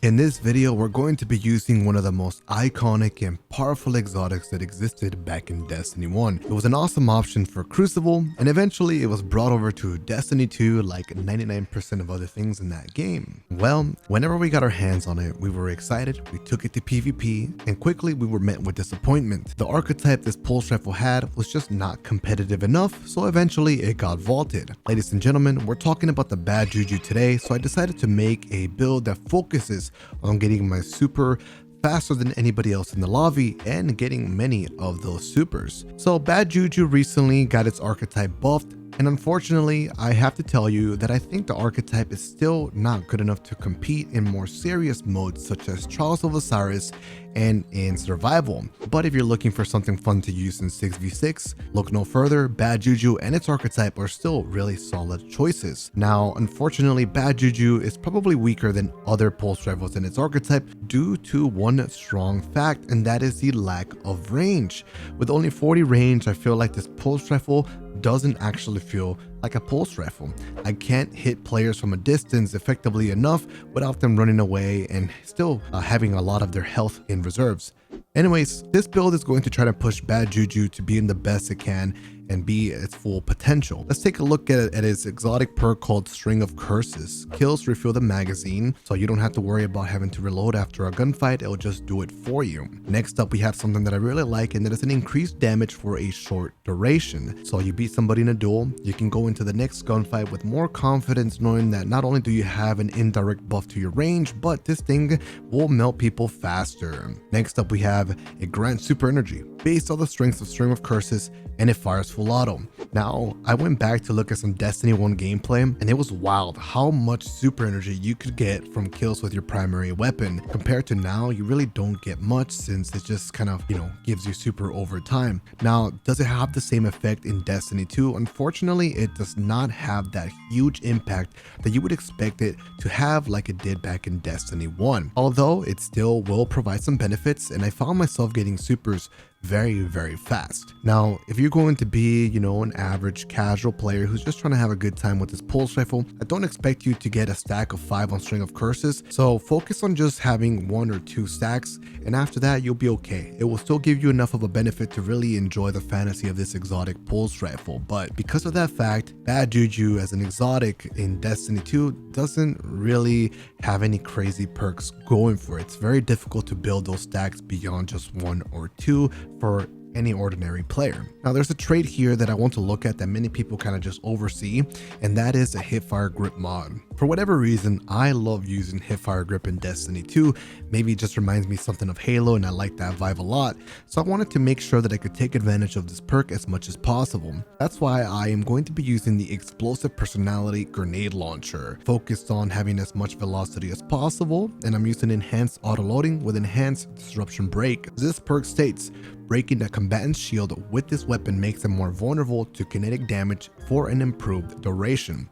In this video, we're going to be using one of the most iconic and powerful exotics that existed back in Destiny 1. It was an awesome option for Crucible, and eventually it was brought over to Destiny 2 like 99% of other things in that game. Well, whenever we got our hands on it, we were excited, we took it to PvP, and quickly we were met with disappointment. The archetype this pulse rifle had was just not competitive enough, so eventually it got vaulted. Ladies and gentlemen, we're talking about the bad Juju today, so I decided to make a build that focuses on getting my super faster than anybody else in the lobby and getting many of those supers. So bad Juju recently got its archetype buffed, and unfortunately, I have to tell you that I think the archetype is still not good enough to compete in more serious modes such as Trials of Osiris and in survival. But if you're looking for something fun to use in 6v6, look no further. Bad Juju and its archetype are still really solid choices. Now, unfortunately, Bad Juju is probably weaker than other pulse rifles in its archetype due to one strong fact, and that is the lack of range. With only 40 range, I feel like this pulse rifle doesn't actually feel like a pulse rifle. I can't hit players from a distance effectively enough without them running away and still having a lot of their health in reserves. Anyways, this build is going to try to push Bad Juju to being the best it can and be its full potential. Let's take a look at its exotic perk called String of Curses. Kills refill the magazine, so you don't have to worry about having to reload after a gunfight, it'll just do it for you. Next up, we have something that I really like, and that is an increased damage for a short duration. So you beat somebody in a duel, you can go into the next gunfight with more confidence, knowing that not only do you have an indirect buff to your range, but this thing will melt people faster. Next up, we have it grants super energy based on the strength of String of Curses, and it fires full auto. Now, I went back to look at some Destiny 1 gameplay, and it was wild how much super energy you could get from kills with your primary weapon. Compared to now, you really don't get much, since it just kind of, gives you super over time. Now, does it have the same effect in Destiny 2? Unfortunately, it does not have that huge impact that you would expect it to have like it did back in Destiny 1. Although it still will provide some benefits, and I found myself getting supers very fast. Now, if you're going to be, an average casual player who's just trying to have a good time with this pulse rifle, I don't expect you to get a stack of 5 on String of Curses, so focus on just having 1 or 2 stacks, and after that you'll be okay. It will still give you enough of a benefit to really enjoy the fantasy of this exotic pulse rifle. But because of that fact, Bad Juju as an exotic in Destiny 2 doesn't really have any crazy perks going for it. It's very difficult to build those stacks beyond just 1 or 2 for any ordinary player. Now, there's a trait here that I want to look at that many people kind of just oversee, and that is a hipfire grip mod. For whatever reason, I love using hipfire grip in Destiny 2. Maybe it just reminds me something of Halo, and I like that vibe a lot. So I wanted to make sure that I could take advantage of this perk as much as possible. That's why I am going to be using the explosive personality grenade launcher, focused on having as much velocity as possible, and I'm using enhanced auto loading with enhanced disruption break. This perk states, breaking the combatant's shield with this weapon makes them more vulnerable to kinetic damage for an improved duration.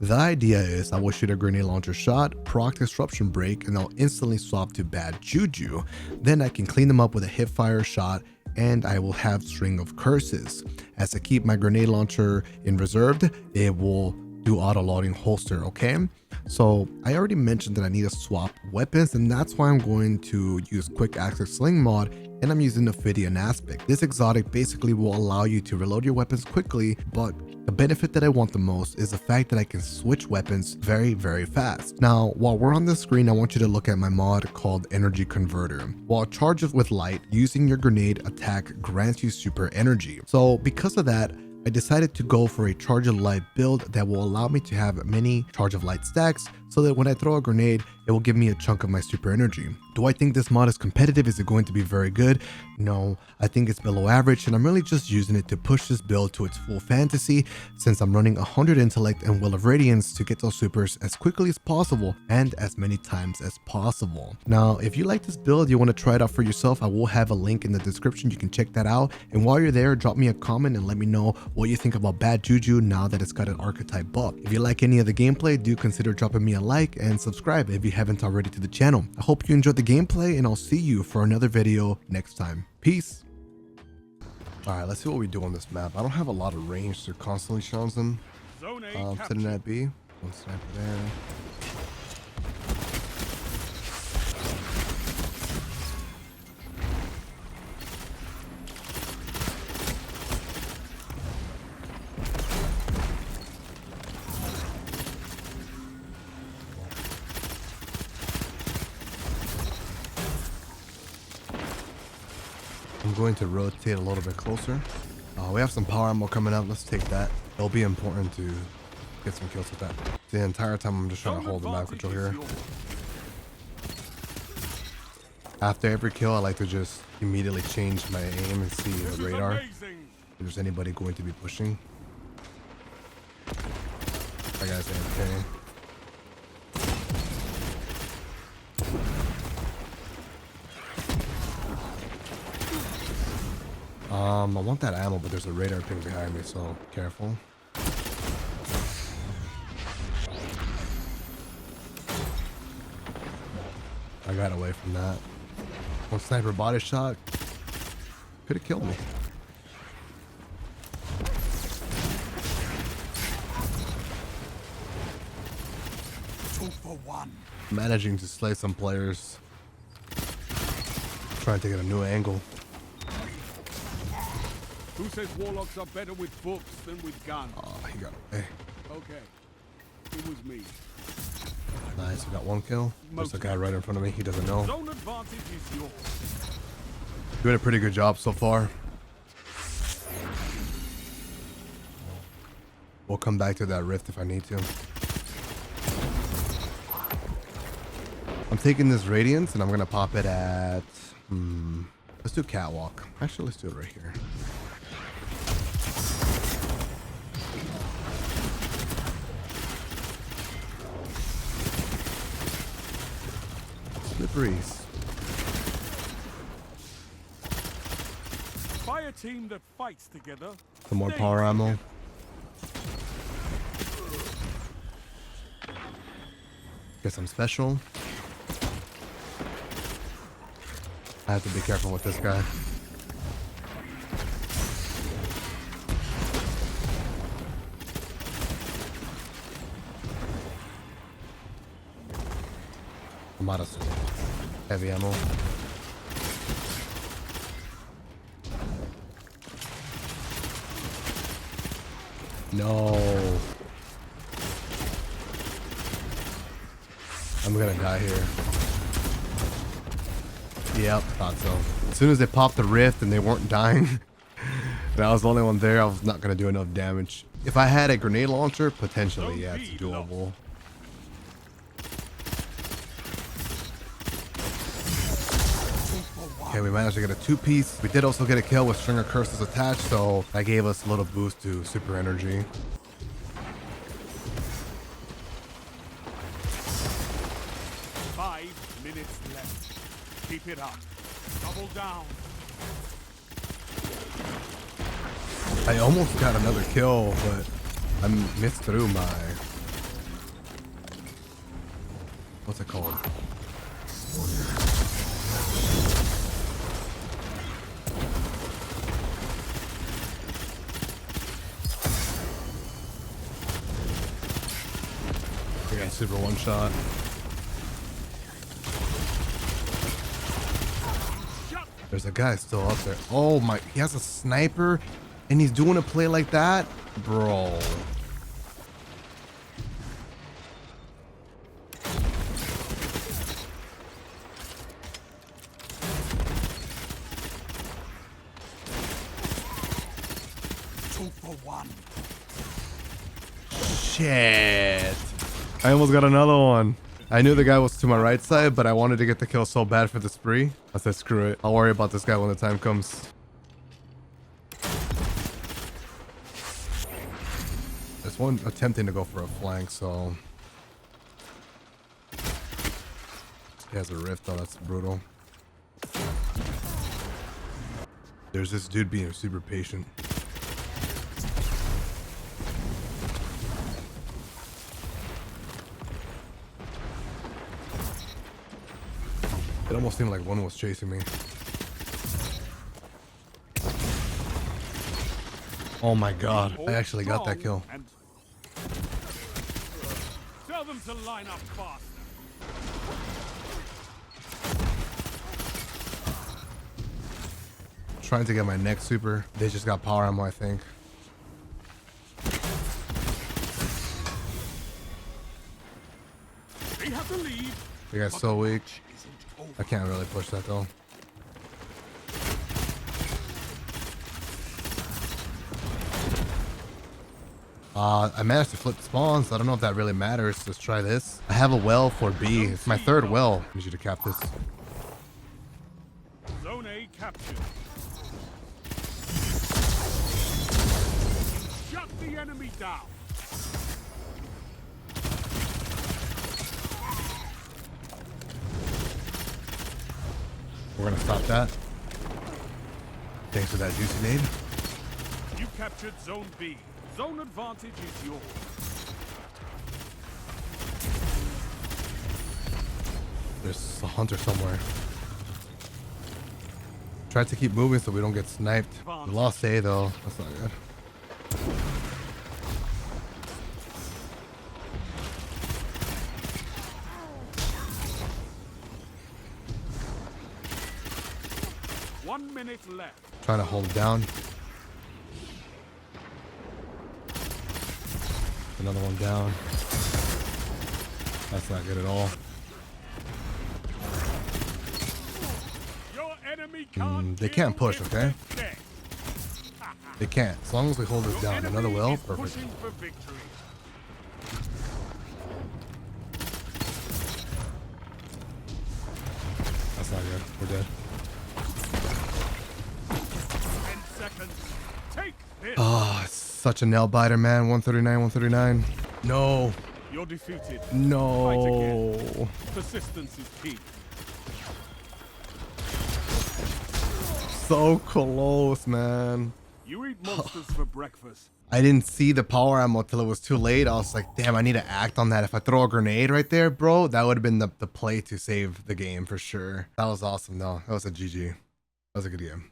The idea is I will shoot a grenade launcher shot, proc disruption break, and I'll instantly swap to Bad Juju. Then I can clean them up with a hipfire shot, and I will have String of Curses. As I keep my grenade launcher in reserved, it will do auto loading holster, okay? So I already mentioned that I need to swap weapons, and that's why I'm going to use quick access sling mod, and I'm using Ophidian aspect. This exotic basically will allow you to reload your weapons quickly, but the benefit that I want the most is the fact that I can switch weapons very fast. Now, while we're on the screen, I want you to look at my mod called Energy Converter. While charged with light, using your grenade attack grants you super energy. So because of that, I decided to go for a Charge of Light build that will allow me to have many Charge of Light stacks, so that when I throw a grenade, it will give me a chunk of my super energy. Do I think this mod is competitive? Is it going to be very good? No, I think it's below average, and I'm really just using it to push this build to its full fantasy, since I'm running 100 intellect and Will of Radiance to get those supers as quickly as possible and as many times as possible. Now, if you like this build, you want to try it out for yourself, I will have a link in the description. You can check that out, and while you're there, drop me a comment and let me know what you think about Bad Juju now that it's got an archetype buff. If you like any of the gameplay, do consider dropping me a like and subscribe if you haven't already to the channel. I hope you enjoyed the gameplay, and I'll see you for another video next time. Peace. Alright, let's see what we do on this map. I don't have a lot of range to constantly challenge them. Sitting at B. One sniper there. I'm going to rotate a little bit closer. We have some power ammo coming up. Let's take that. It'll be important to get some kills with that. The entire time I'm just trying to hold the map control here. After every kill, I like to just immediately change my aim and see the radar. If there's anybody going to be pushing. That guy's AFK. I want that ammo, but there's a radar ping behind me, so careful. I got away from that. One sniper body shot could have killed me. Two for one. Managing to slay some players. Trying to get a new angle. Who says warlocks are better with books than with guns? Oh, he got away. Okay, it was me. Nice, we got one kill. There's a guy right in front of me. He doesn't know. Zone advantage is yours. Doing a pretty good job so far. We'll come back to that rift if I need to. I'm taking this radiance and I'm gonna pop it at let's do catwalk. Actually, let's do it right here. Slipperies. By a team that fights together. Some more power ammo. Get some special. I have to be careful with this guy. I'm out of heavy ammo. No. I'm gonna die here. Yep, thought so. As soon as they popped the rift and they weren't dying, and I was the only one there, I was not gonna do enough damage. If I had a grenade launcher, potentially, yeah, it's doable. Okay, we managed to get a 2-piece. We did also get a kill with Stringer Curses attached, so that gave us a little boost to super energy. Keep it up. Double down. I almost got another kill, but I missed through my... What's it called? I got super one shot. There's a guy still up there. Oh my, he has a sniper and he's doing a play like that? Bro. Two for one. Shit. I almost got another one. I knew the guy was to my right side, but I wanted to get the kill so bad for the spree. I said, screw it. I'll worry about this guy when the time comes. There's one attempting to go for a flank, so... He has a rift, though. That's brutal. There's this dude being super patient. It almost seemed like one was chasing me. Oh my god, I actually got that kill. Tell them to line up fast. Trying to get my next super. They just got power ammo, I think. They have to leave. They got so weak. I can't really push that though. I managed to flip spawns. I don't know if that really matters. Let's try this. I have a well for B. It's my third well. I need you to cap this. Zone A captured. Shut the enemy down. We're gonna stop that. Thanks for that juicy nade. You captured Zone B. Zone advantage is yours. There's a hunter somewhere. Try to keep moving so we don't get sniped. We lost A though. That's not good. One minute left. Trying to hold it down. Another one down. That's not good at all. Your enemy can't They can't push, kill okay? if they're dead. They can't. As long as we hold this Your down. enemy Another well. is Perfect. pushing for victory. That's not good. We're dead. 10 seconds. Take this. Oh, it's such a nail biter, man. 139, 139. No. You're defeated. Fight No. again. Persistence is key. So close, man. You eat monsters for breakfast. I didn't see the power ammo till it was too late. I was like, damn, I need to act on that. If I throw a grenade right there, bro, that would have been the play to save the game for sure. That was awesome, though. That was a GG. That was a good game.